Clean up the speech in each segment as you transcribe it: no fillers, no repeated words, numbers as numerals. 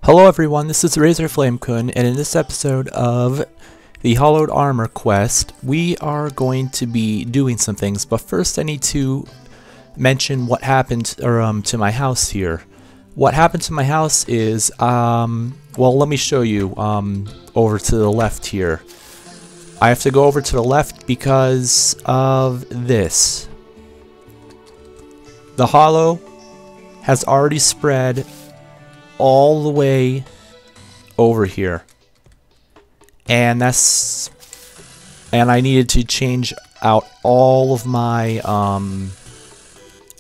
Hello everyone, this is Razorflamekun, and in this episode of the Hallowed Armor quest, we are going to be doing some things, but first I need to mention what happened to my house here. What happened to my house is, well, let me show you over to the left here. I have to go over to the left because of this. The hollow has already spread all the way over here, and I needed to change out all of my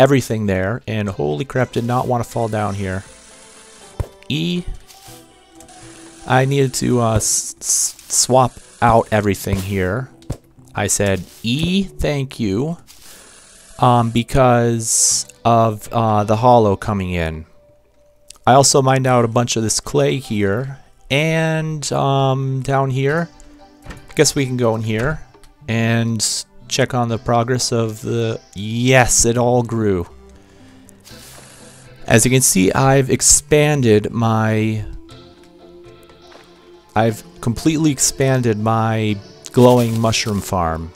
everything there, and holy crap, did not want to fall down here. I needed to swap out everything here. I said thank you, because of the hollow coming in. I also mined out a bunch of this clay here, and down here, I guess we can go in here and check on the progress of the... Yes, it all grew. As you can see, I've completely expanded my glowing mushroom farm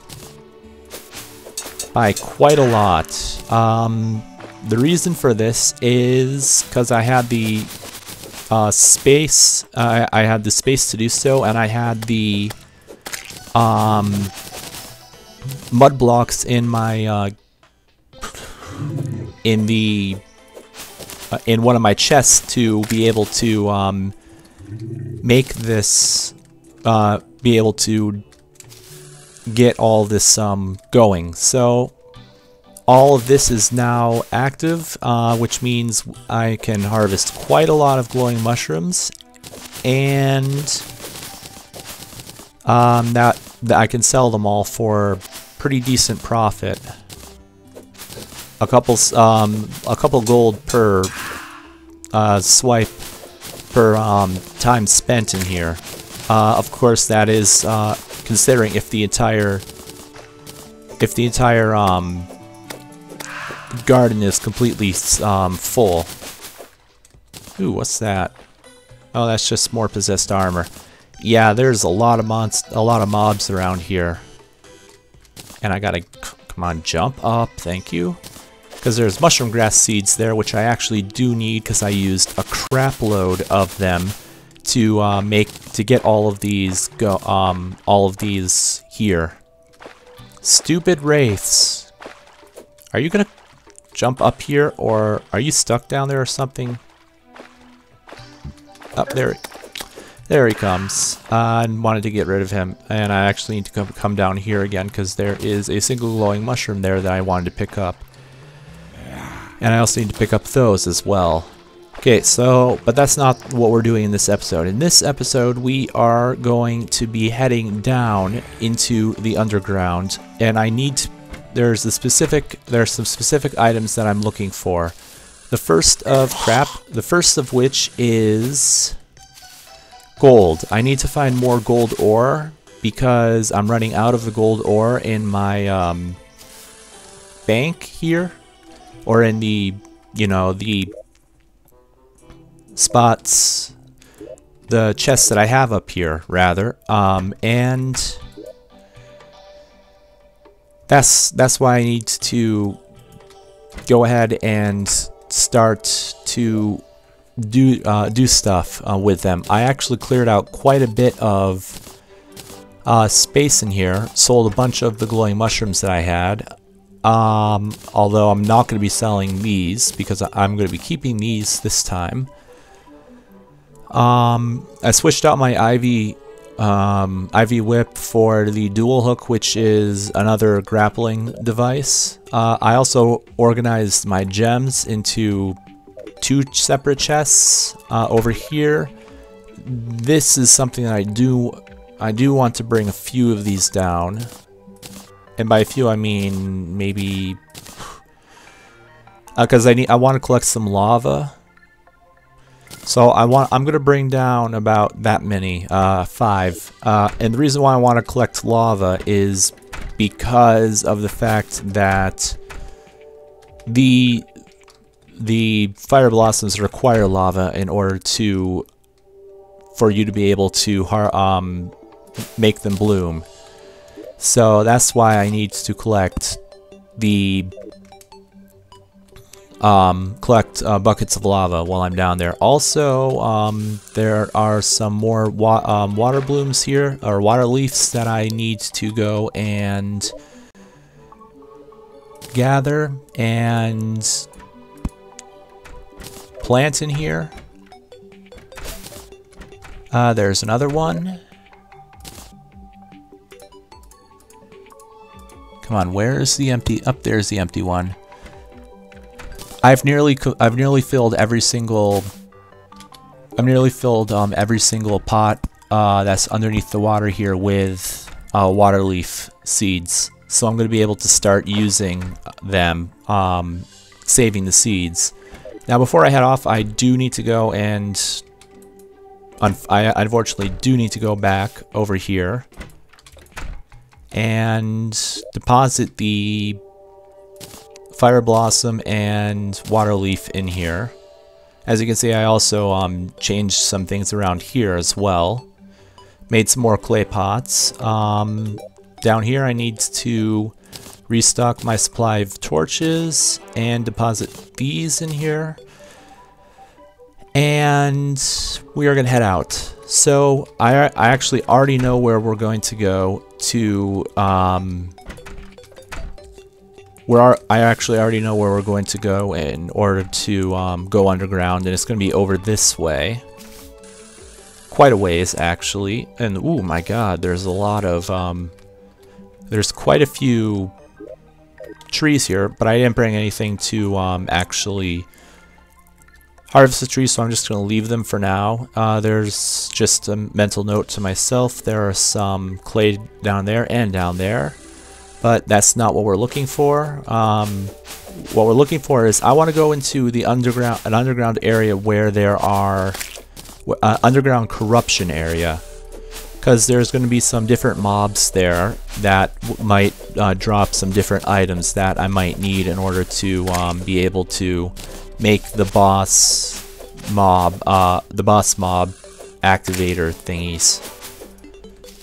by quite a lot. The reason for this is because I had the space. I had the space to do so, and I had the mud blocks in my in one of my chests to be able to make this be able to get all this going. So all of this is now active, which means I can harvest quite a lot of glowing mushrooms, and that I can sell them all for pretty decent profit. A couple gold per swipe per time spent in here. Of course, that is considering if the entire garden is completely full. Ooh, what's that? Oh, that's just more possessed armor. Yeah, there's a lot of mobs around here, and I gotta come on, jump up. Thank you, because there's mushroom grass seeds there, which I actually do need because I used a crap load of them to get all of these here. Stupid wraiths! Are you gonna jump up here, or are you stuck down there or something? Up there. There he comes. I wanted to get rid of him, and I actually need to come down here again because there is a single glowing mushroom there that I wanted to pick up. And I also need to pick up those as well. Okay, so, but that's not what we're doing in this episode. In this episode, we are going to be heading down into the underground, and there's some specific items that I'm looking for. The first of which is gold. I need to find more gold ore because I'm running out of the gold ore in my bank here, or in the, the spots, the chests that I have up here, rather, and that's why I need to go ahead and start to do stuff with them. I actually cleared out quite a bit of space in here, sold a bunch of the glowing mushrooms that I had, although I'm not going to be selling these because I'm going to be keeping these this time. I switched out my Ivy whip for the dual hook, which is another grappling device. I also organized my gems into 2 separate chests over here. This is something that I do want to bring a few of these down, and by a few I mean maybe because I want to collect some lava. So I'm gonna bring down about that many, 5. And the reason why I want to collect lava is because of the fact that the fire blossoms require lava in order for you to be able to make them bloom. So that's why I need to collect buckets of lava while I'm down there. Also, there are some more water blooms here, or water leaves, that I need to go and gather and plant in here. There's another one. Come on, where is the empty? Up there's the empty one. I've nearly filled every single. Every single pot that's underneath the water here with water leaf seeds. So I'm going to be able to start using them, saving the seeds. Now, before I head off, I do need to go and I unfortunately do need to go back over here and deposit the fire blossom and water leaf in here. As you can see, I also changed some things around here as well. Made some more clay pots. Down here I need to restock my supply of torches and deposit these in here. And we are going to head out. So I actually already know where we're going to go to. I actually already know where we're going to go in order to go underground, and it's going to be over this way. Quite a ways, actually. And oh my god, there's a lot of there's quite a few trees here, but I didn't bring anything to actually harvest the trees, so I'm just going to leave them for now. There's just a mental note to myself. There are some clay down there and down there, but that's not what we're looking for. What we're looking for is I want to go into the underground area where there are underground corruption area, because there's going to be some different mobs there that might drop some different items that I might need in order to be able to make the boss mob activator thingies.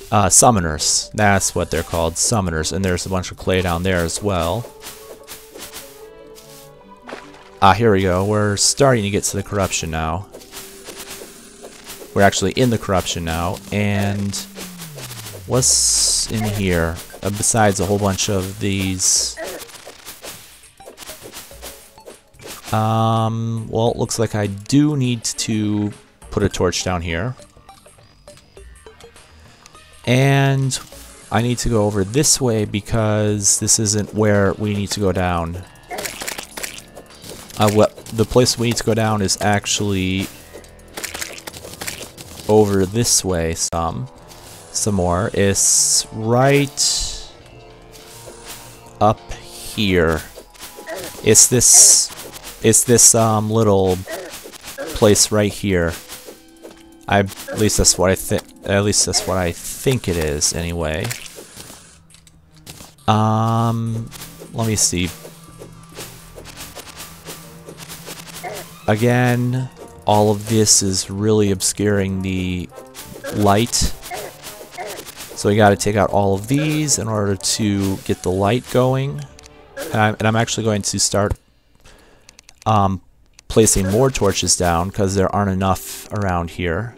Summoners, that's what they're called, summoners, and there's a bunch of clay down there as well. Here we go, we're starting to get to the corruption now. We're actually in the corruption now, and what's in here besides a whole bunch of these? Well, it looks like I do need to put a torch down here. And I need to go over this way because this isn't where we need to go down. The place we need to go down is actually over this way some more. It's right up here. It's this little place right here. At least that's what I think. At least that's what I think it is, anyway. Let me see. Again, all of this is really obscuring the light. So we got to take out all of these in order to get the light going. And I'm actually going to start placing more torches down because there aren't enough around here.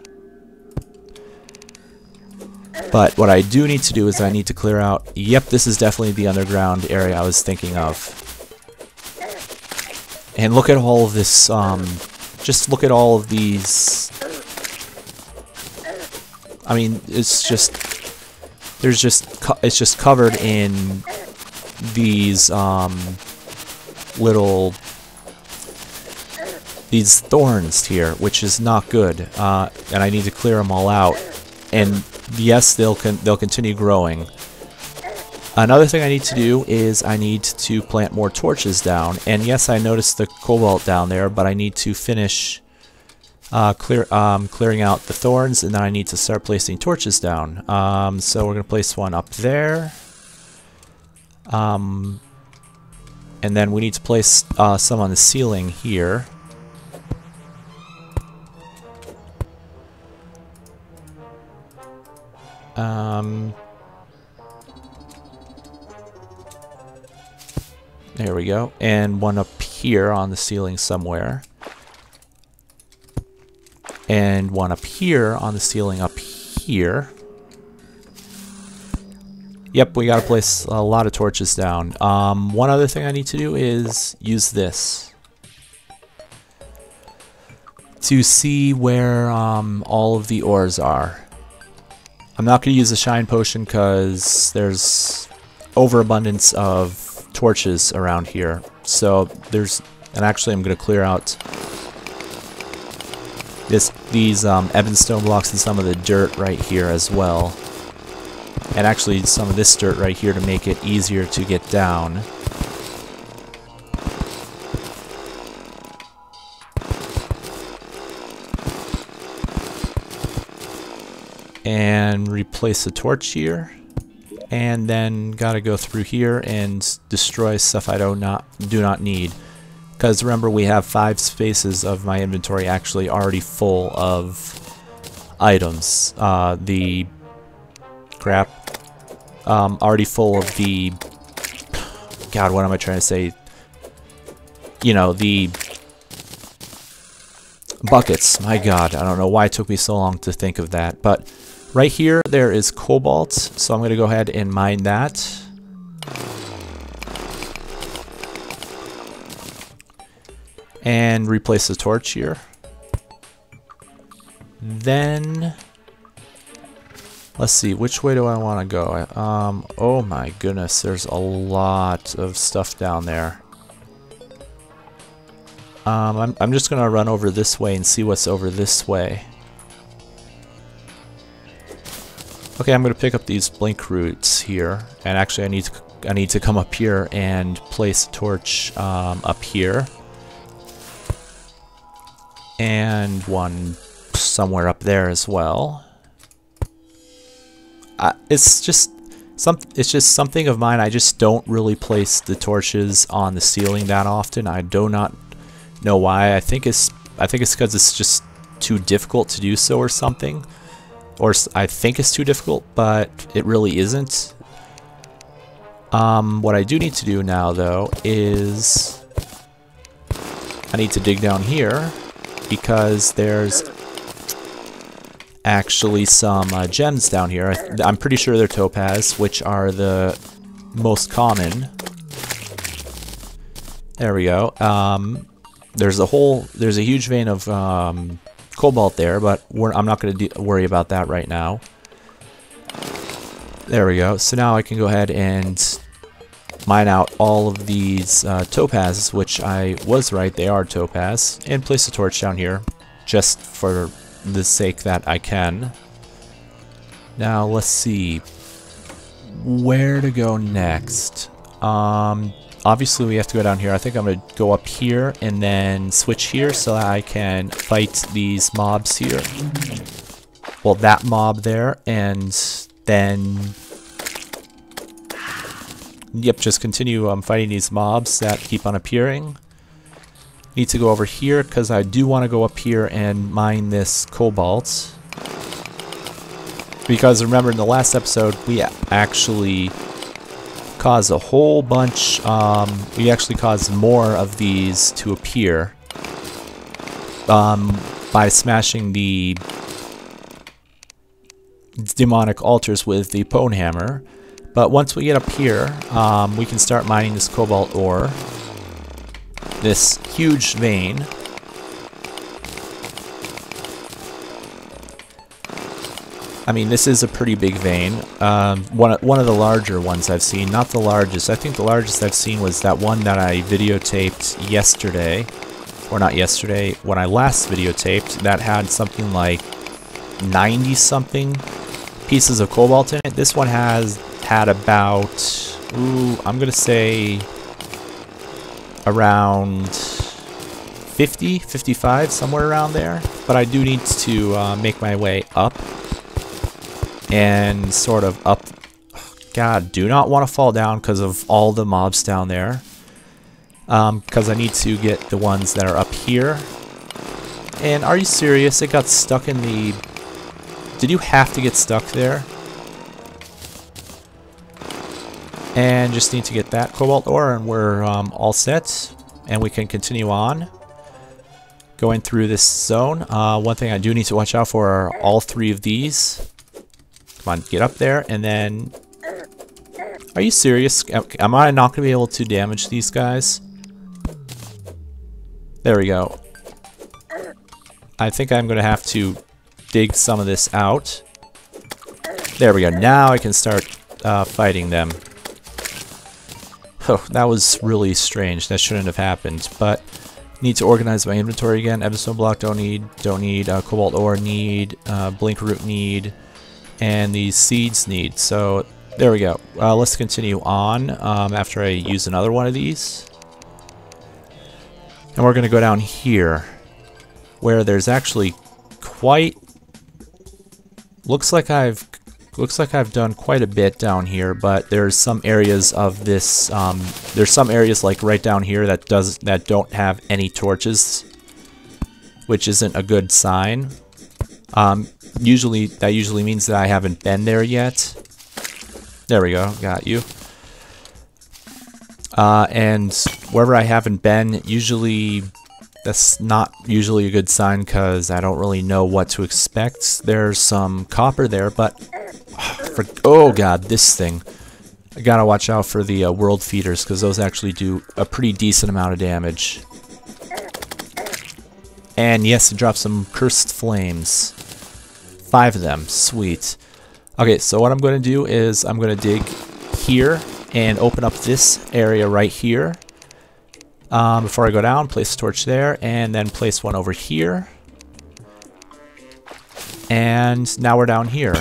But what I do need to do is I need to clear out. Yep, this is definitely the underground area I was thinking of. And look at all of this. Just look at all of these. I mean, it's just it's just covered in these these thorns here, which is not good. And I need to clear them all out. And yes, they'll continue growing. Another thing I need to do is I need to plant more torches down. And yes, I noticed the cobalt down there, but I need to finish clearing out the thorns, and then I need to start placing torches down. So we're going to place one up there. And then we need to place some on the ceiling here. There we go. And one up here on the ceiling somewhere. And one up here on the ceiling up here. Yep, we gotta place a lot of torches down. One other thing I need to do is use this to see where all of the ores are. I'm not gonna use a shine potion because there's overabundance of torches around here. So and actually I'm gonna clear out these ebon stone blocks and some of the dirt right here as well. And actually some of this dirt right here to make it easier to get down. And replace the torch here. And then gotta go through here and destroy stuff I do not need. Because remember, we have 5 spaces of my inventory actually already full of items. Already full of the, God, what am I trying to say? You know, the buckets. My God, I don't know why it took me so long to think of that. But right here, there is cobalt, so I'm going to go ahead and mine that. And replace the torch here. Then, let's see, which way do I want to go? Oh my goodness, there's a lot of stuff down there. I'm just going to run over this way and see what's over this way. Okay, I'm going to pick up these blink roots here, and actually I need to come up here and place a torch up here, and one somewhere up there as well. It's just something of mine. I just don't really place the torches on the ceiling that often. I do not know why. I think it's because it's just too difficult to do so or something. Or I think it's too difficult, but it really isn't. What I do need to do now, though, is I need to dig down here because there's actually some gems down here. I'm pretty sure they're topaz, which are the most common. There we go. There's a huge vein of cobalt there, but I'm not going to worry about that right now. There we go. So now I can go ahead and mine out all of these topazes, which I was right, they are topaz, and place a torch down here just for the sake that I can. Now let's see where to go next. Obviously we have to go down here. I think I'm going to go up here and then switch here so that I can fight these mobs here. Well, that mob there, and then yep, just continue fighting these mobs that keep on appearing. Need to go over here because I do want to go up here and mine this cobalt. Because remember, in the last episode, we actually caused a whole bunch, we actually caused more of these to appear by smashing the demonic altars with the Pone Hammer. But once we get up here, we can start mining this cobalt ore. This huge vein. I mean, this is a pretty big vein. One of the larger ones I've seen, not the largest. I think the largest I've seen was that one that I videotaped yesterday, or not yesterday, when I last videotaped, that had something like 90-something pieces of cobalt in it. This one had about, I'm gonna say around 50, 55, somewhere around there. But I do need to make my way up. And sort of up. God, do not want to fall down because of all the mobs down there. because I need to get the ones that are up here. And are you serious? It got stuck in the... Did you have to get stuck there? And just need to get that cobalt ore and we're all set. And we can continue on going through this zone. One thing I do need to watch out for are all three of these. Come on, get up there and then... Are you serious? Am I not going to be able to damage these guys? There we go. I think I'm going to have to dig some of this out. There we go. Now I can start fighting them. Oh, that was really strange. That shouldn't have happened. But need to organize my inventory again. Episode block don't need. Cobalt ore need. Blink root need. And these seeds need. So there we go. Let's continue on after I use another one of these. And we're going to go down here, where there's actually quite... Looks like I've done quite a bit down here, but there's some areas of this. There's some areas like right down here that don't have any torches, which isn't a good sign. That usually means that I haven't been there yet. There we go, got you. And wherever I haven't been, usually that's not usually a good sign because I don't really know what to expect. There's some copper there, but oh god, this thing. I gotta watch out for the world feeders because those actually do a pretty decent amount of damage. And yes, it drops some cursed flames. 5 of them, sweet. Okay, so what I'm going to do is I'm going to dig here and open up this area right here. Before I go down, place a torch there, and then place one over here. And now we're down here,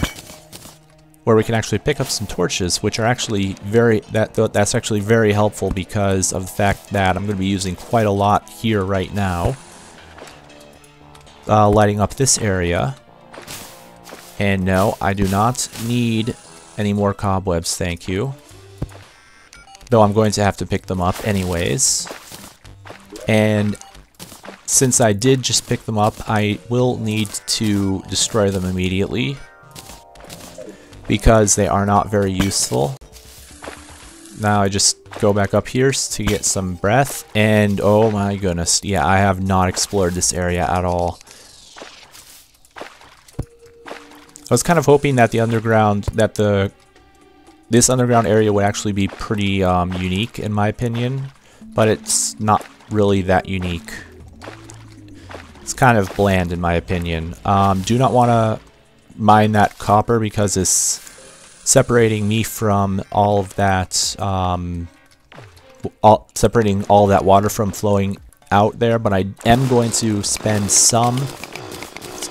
where we can actually pick up some torches, which are actually that's actually very helpful because of the fact that I'm going to be using quite a lot here right now. Lighting up this area. And no, I do not need any more cobwebs, thank you. Though I'm going to have to pick them up anyways. And since I did just pick them up, I will need to destroy them immediately, because they are not very useful. Now I just go back up here to get some breath, and oh my goodness, yeah, I have not explored this area at all. I was kind of hoping that this underground area would actually be pretty unique in my opinion, but it's not really that unique. It's kind of bland in my opinion. Do not want to mine that copper because it's separating me from all of that, separating all that water from flowing out there, but I am going to spend some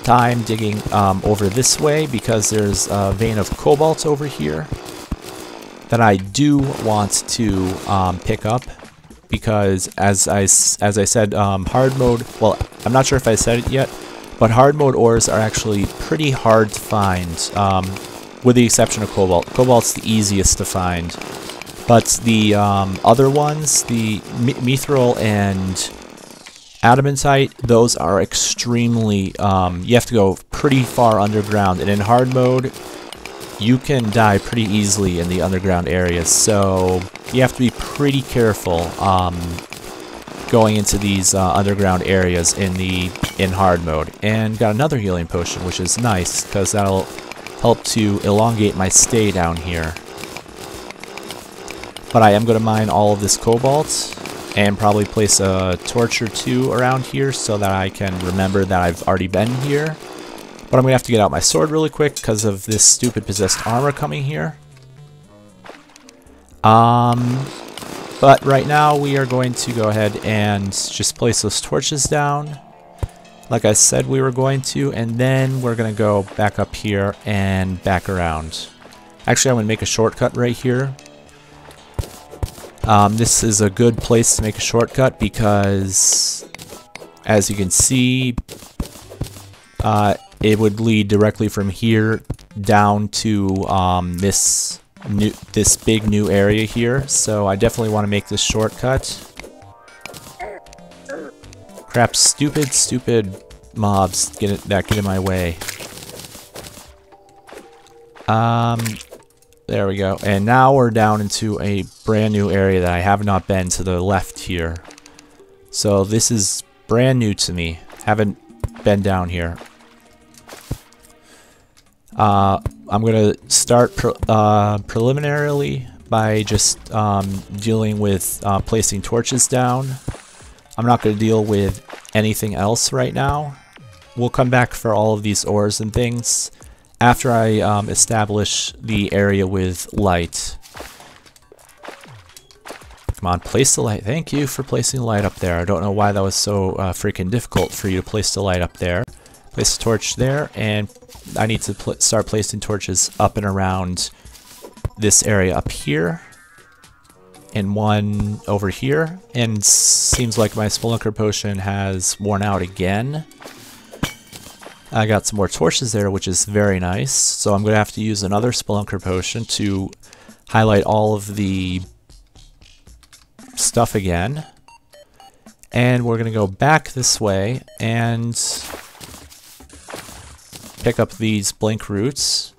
time digging over this way because there's a vein of cobalt over here that I do want to pick up, because as I said, hard mode, well, I'm not sure if I said it yet, but hard mode ores are actually pretty hard to find, with the exception of cobalt. Cobalt's the easiest to find, but the other ones, the mithril and adamantite, those are extremely, you have to go pretty far underground, and in hard mode you can die pretty easily in the underground areas, so you have to be pretty careful going into these underground areas in hard mode. And got another healing potion, which is nice because that'll help to elongate my stay down here. But I am going to mine all of this cobalt and probably place a torch or two around here so that I can remember that I've already been here. But I'm going to have to get out my sword really quick because of this stupid possessed armor coming here. But right now we are going to go ahead and just place those torches down, like I said we were going to, and then we're going to go back up here and back around. Actually, I'm going to make a shortcut right here. This is a good place to make a shortcut because, as you can see, it would lead directly from here down to this big new area here. So I definitely want to make this shortcut. Crap, stupid mobs that get in my way. There we go. And now we're down into a brand new area that I have not been to the left here. So this is brand new to me. Haven't been down here. I'm going to start preliminarily by just dealing with placing torches down. I'm not going to deal with anything else right now. We'll come back for all of these ores and things after I establish the area with light. Come on, place the light. Thank you for placing the light up there. I don't know why that was so freaking difficult for you to place the light up there. Place the torch there, and I need to start placing torches up and around this area up here. And one over here. And seems like my Spelunker potion has worn out again. I got some more torches there, which is very nice. So I'm going to have to use another Spelunker potion to highlight all of the stuff again. And we're going to go back this way and pick up these blink roots.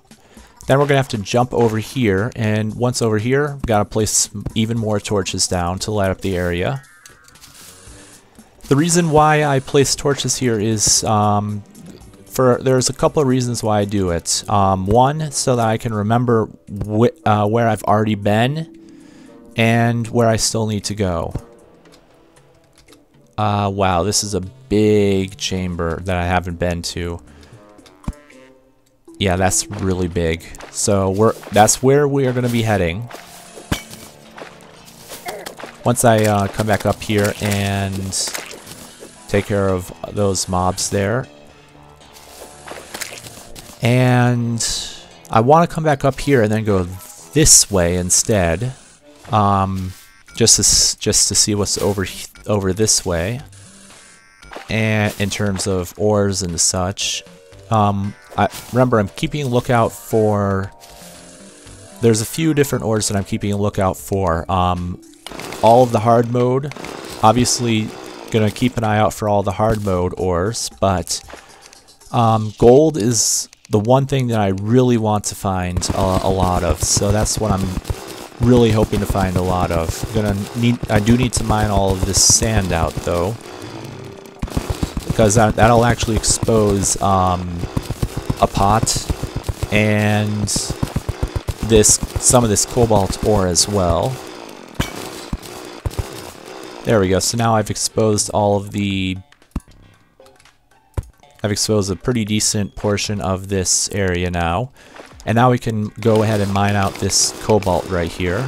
Then we're going to have to jump over here. And once over here, we've got to place even more torches down to light up the area. The reason why I place torches here is there's a couple of reasons why I do it. One, so that I can remember where I've already been and where I still need to go. Wow, this is a big chamber that I haven't been to. Yeah, that's really big. So that's where we are going to be heading. Once I come back up here and take care of those mobs there. And I want to come back up here and then go this way instead, just to see what's over this way, and in terms of ores and such. Remember, I'm keeping a lookout for. There's a few different ores that I'm keeping a lookout for. All of the hard mode, obviously, gonna keep an eye out for all the hard mode ores, but gold is the one thing that I really want to find a lot of, so that's what I'm really hoping to find a lot of. I do need to mine all of this sand out though, because that'll actually expose a pot and some of this cobalt ore as well. There we go. So now I've exposed I've exposed a pretty decent portion of this area now. And now we can go ahead and mine out this cobalt right here.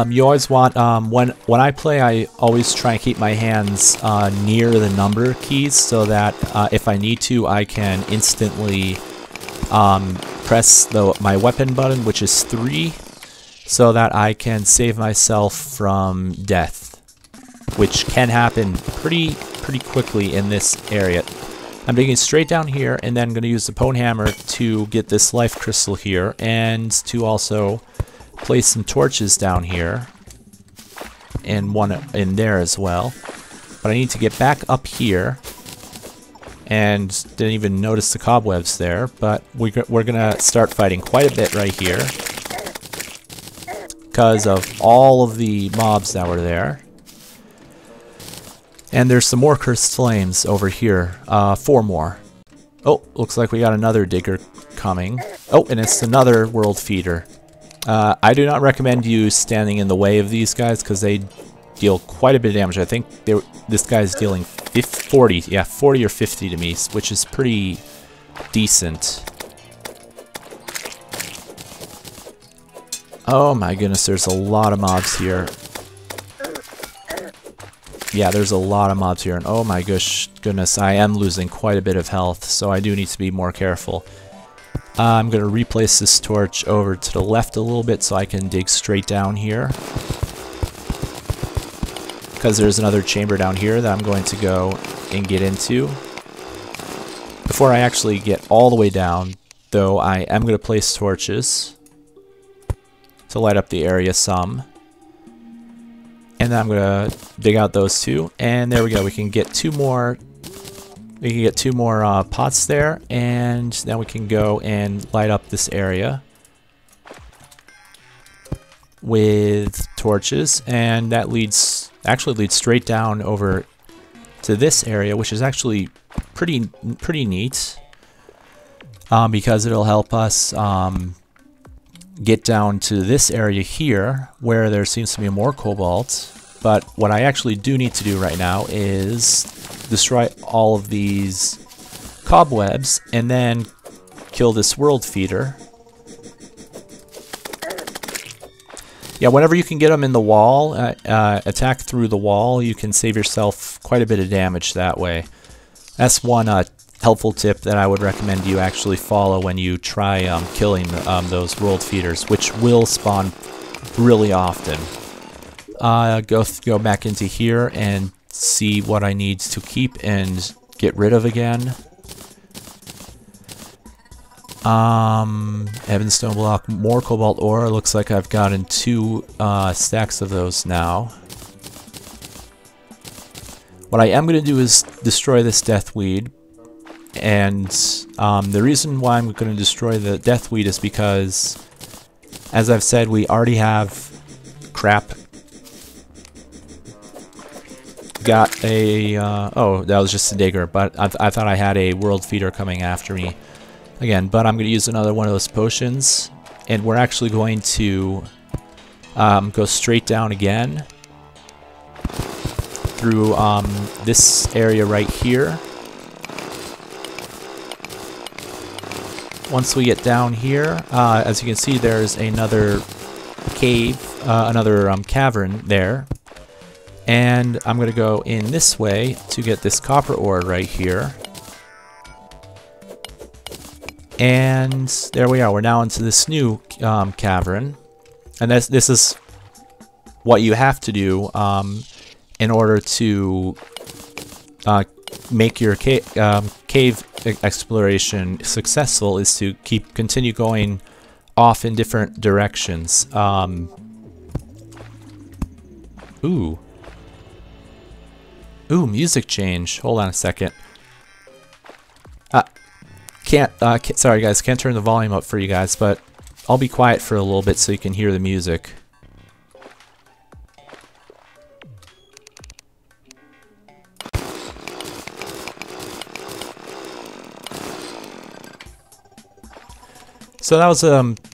You always want, when I play, I always try and keep my hands near the number keys so that if I need to, I can instantly press my weapon button, which is 3, so that I can save myself from death, which can happen pretty quickly in this area. I'm digging straight down here, and then I'm going to use the Pwn Hammer to get this life crystal here, and to also place some torches down here, and one in there as well. But I need to get back up here, and didn't even notice the cobwebs there, but we're gonna start fighting quite a bit right here because of all of the mobs that were there. And there's some more cursed flames over here, 4 more. Oh, looks like we got another digger coming. Oh, and it's another world feeder. I do not recommend you standing in the way of these guys because they deal quite a bit of damage. I think this guy's dealing 40 or 50 to me, which is pretty decent. Oh my goodness, there's a lot of mobs here. Yeah, there's a lot of mobs here, and oh my goodness, I am losing quite a bit of health, so I do need to be more careful. I'm going to replace this torch over to the left a little bit so I can dig straight down here, because there's another chamber down here that I'm going to go and get into. Before I actually get all the way down, though, I am going to place torches. to light up the area some. And then I'm gonna dig out those two, and there we go. We can get two more. We can get two more pots there, and then we can go and light up this area with torches, and that actually leads straight down over to this area, which is actually pretty neat, because it'll help us get down to this area here where there seems to be more cobalt. But what I actually do need to do right now is destroy all of these cobwebs and then kill this world feeder. Yeah, whenever you can get them in the wall, attack through the wall, you can save yourself quite a bit of damage that way. That's one helpful tip that I would recommend you actually follow when you try killing those world feeders, which will spawn really often. Go back into here and see what I need to keep and get rid of again. Heaven's Stone Block, more cobalt ore. Looks like I've gotten 2 stacks of those now. What I am going to do is destroy this deathweed. And the reason why I'm going to destroy the deathweed is because, as I've said, we already have crap. Got a oh, that was just a digger, but I thought I had a world feeder coming after me again. But I'm going to use another one of those potions, and we're actually going to go straight down again through this area right here. Once we get down here, as you can see, there's another cave, another cavern there. And I'm going to go in this way to get this copper ore right here. And there we are. We're now into this new cavern. And this is what you have to do in order to make your cave exploration successful, is to continue going off in different directions. Ooh, music change. Hold on a second. Sorry guys, can't turn the volume up for you guys, but I'll be quiet for a little bit so you can hear the music. So that was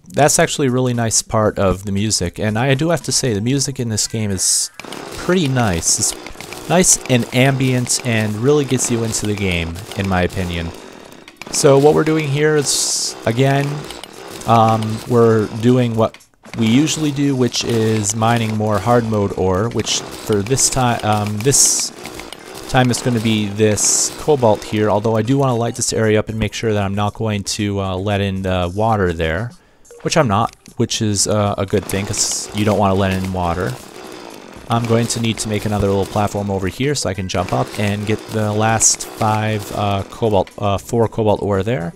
that's actually a really nice part of the music, and I do have to say the music in this game is pretty nice. It's nice and ambient and really gets you into the game, in my opinion. So what we're doing here is, again, we're doing what we usually do, which is mining more hard mode ore, which for this time it's going to be this cobalt here, although I do want to light this area up and make sure that I'm not going to let in the water there, which I'm not, which is a good thing because you don't want to let in water. I'm going to need to make another little platform over here so I can jump up and get the last 4 cobalt ore there.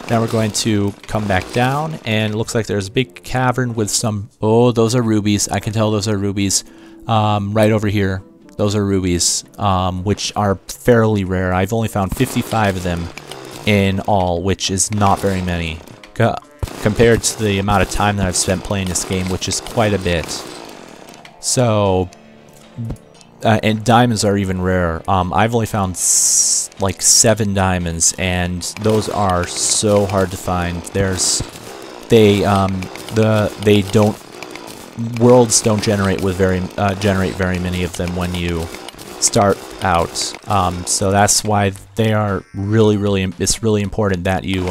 Now we're going to come back down, and it looks like there's a big cavern with some, oh, those are rubies. I can tell those are rubies. Right over here. Those are rubies, which are fairly rare. I've only found 55 of them in all, which is not very many compared to the amount of time that I've spent playing this game, which is quite a bit. So, and diamonds are even rarer. I've only found like 7 diamonds, and those are so hard to find. Worlds don't generate very many of them when you start out. So that's why they are it's really important that you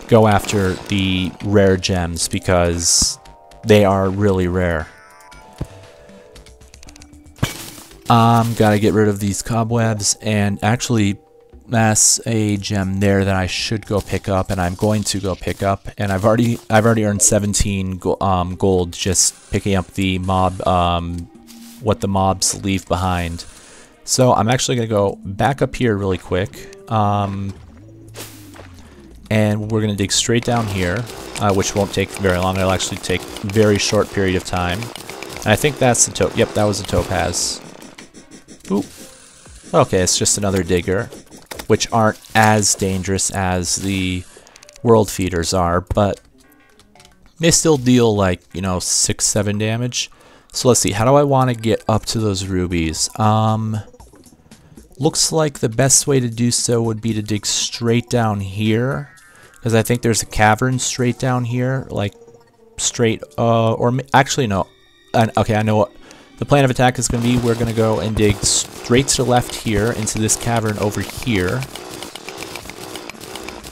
go after the rare gems, because they are really rare. Gotta get rid of these cobwebs, and actually that's a gem there that I should go pick up, and I'm going to go pick up, and I've already earned 17 gold just picking up the mob, what the mobs leave behind. So I'm actually gonna go back up here really quick, And we're going to dig straight down here, which won't take very long. It'll actually take a very short period of time. And I think that's the yep, that was the topaz. Ooh. Okay, it's just another digger, which aren't as dangerous as the world feeders are, but they still deal like, you know, 6-7 damage. So let's see, how do I want to get up to those rubies? Looks like the best way to do so would be to dig straight down here, because I think there's a cavern straight down here, like straight, or actually no. Okay, I know what the plan of attack is going to be. We're going to go and dig straight to the left here into this cavern over here,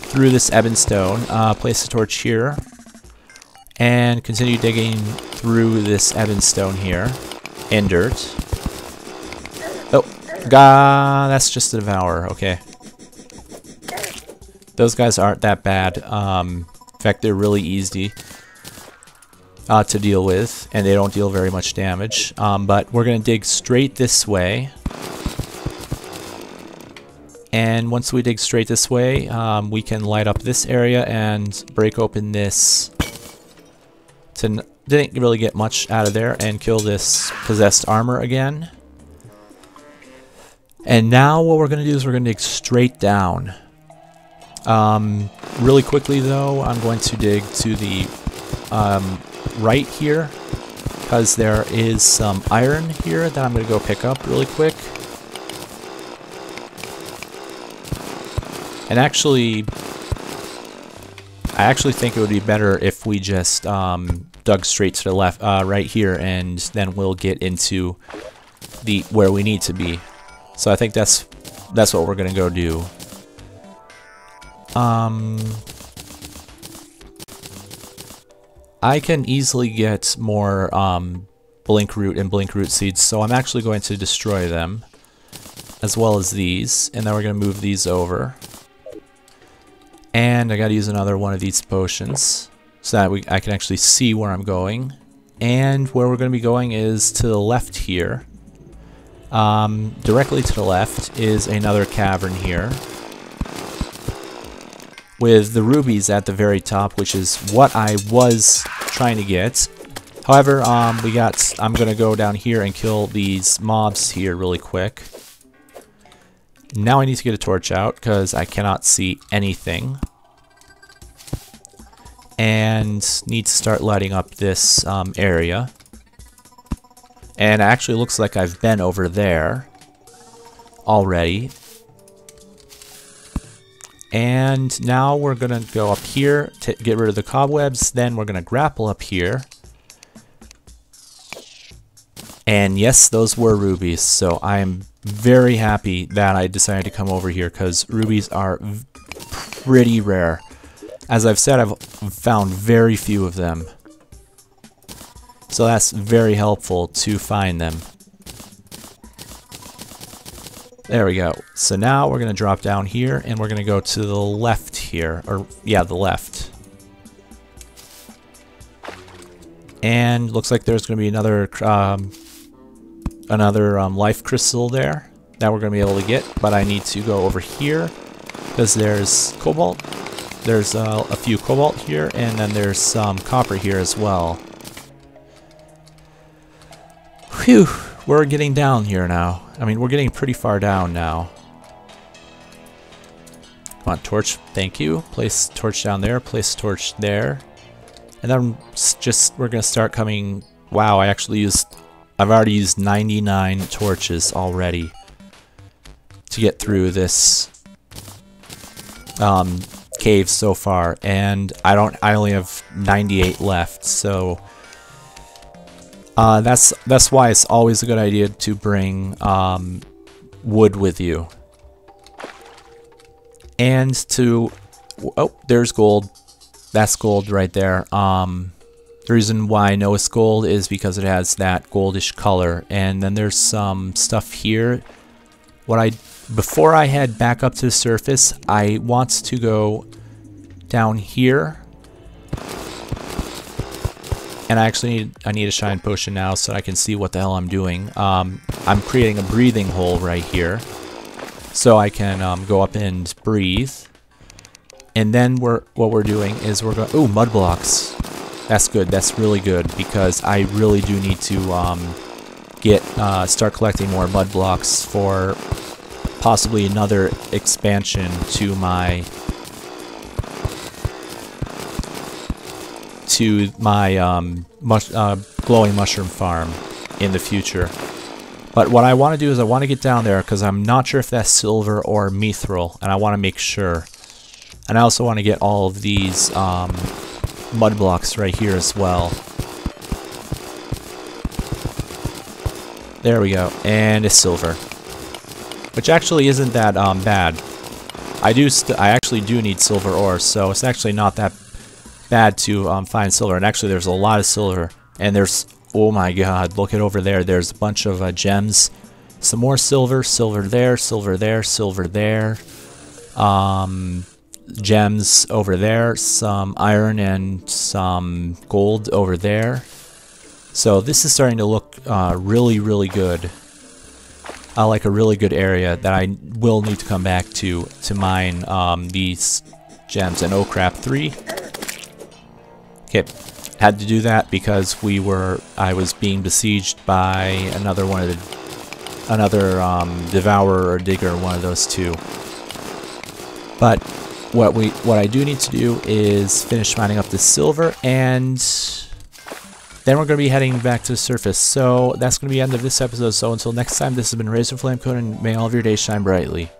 through this ebon stone, place the torch here, and continue digging through this ebon stone here, and dirt. Oh, that's just a devourer, okay. Those guys aren't that bad. In fact, they're really easy to deal with, and they don't deal very much damage. But we're going to dig straight this way. And once we dig straight this way, we can light up this area and break open this. Didn't really get much out of there, and kill this possessed armor again. And now what we're going to do is we're going to dig straight down. Really quickly though, I'm going to dig to the right here, because there is some iron here that I'm going to go pick up really quick. And actually, I actually think it would be better if we just dug straight to the left, right here, and then we'll get into the where we need to be. So I think that's what we're gonna go do. I can easily get more blink root and blink root seeds, so I'm actually going to destroy them, as well as these, and then we're gonna move these over. And I gotta use another one of these potions so that I can actually see where I'm going. And where we're gonna be going is to the left here. Directly to the left is another cavern here, with the rubies at the very top, which is what I was trying to get. However, I'm gonna go down here and kill these mobs here really quick. Now I need to get a torch out because I cannot see anything. And need to start lighting up this area. And it actually looks like I've been over there already. And now we're going to go up here to get rid of the cobwebs. Then we're going to grapple up here. And yes, those were rubies. So I am very happy that I decided to come over here, because rubies are pretty rare. As I've said, I've found very few of them. So that's very helpful to find them. There we go. So now we're going to drop down here, and we're going to go to the left here. Or, yeah, the left. And looks like there's going to be another life crystal there that we're going to be able to get. But I need to go over here, because there's cobalt. There's a few cobalt here, and then there's some copper here as well. Whew, we're getting down here now. I mean, we're getting pretty far down now. Come on, torch, thank you. Place torch down there, place torch there. And then we're gonna start coming, wow, I've already used 99 torches already to get through this cave so far, and I only have 98 left, so that's why it's always a good idea to bring wood with you. And oh, there's gold. That's gold right there. The reason why I know it's gold is because it has that goldish color. And then there's some stuff here. Before I head back up to the surface, I want to go down here. And I need a shine potion now so I can see what the hell I'm doing. I'm creating a breathing hole right here, so I can go up and breathe. And then what we're doing is we're going... Ooh, mud blocks. That's good. That's really good because I really do need to start collecting more mud blocks for possibly another expansion to my glowing mushroom farm in the future. But what I want to do is I want to get down there because I'm not sure if that's silver or mithril, and I want to make sure. And I also want to get all of these mud blocks right here as well. There we go, and it's silver, which actually isn't that bad. I actually do need silver ore, so it's actually not that bad to find silver. And actually, there's a lot of silver, and there's, oh my god, look at over there. There's a bunch of gems, some more silver, silver there, silver there, silver there. Gems over there, some iron and some gold over there. So this is starting to look really, really good. Like a really good area that I will need to come back to mine these gems. And oh crap, 3. Okay, had to do that because I was being besieged by another devourer or digger, one of those two. But what I do need to do is finish mining up the silver, and then we're going to be heading back to the surface. So that's going to be the end of this episode. So until next time, this has been Razorflamekun, and may all of your days shine brightly.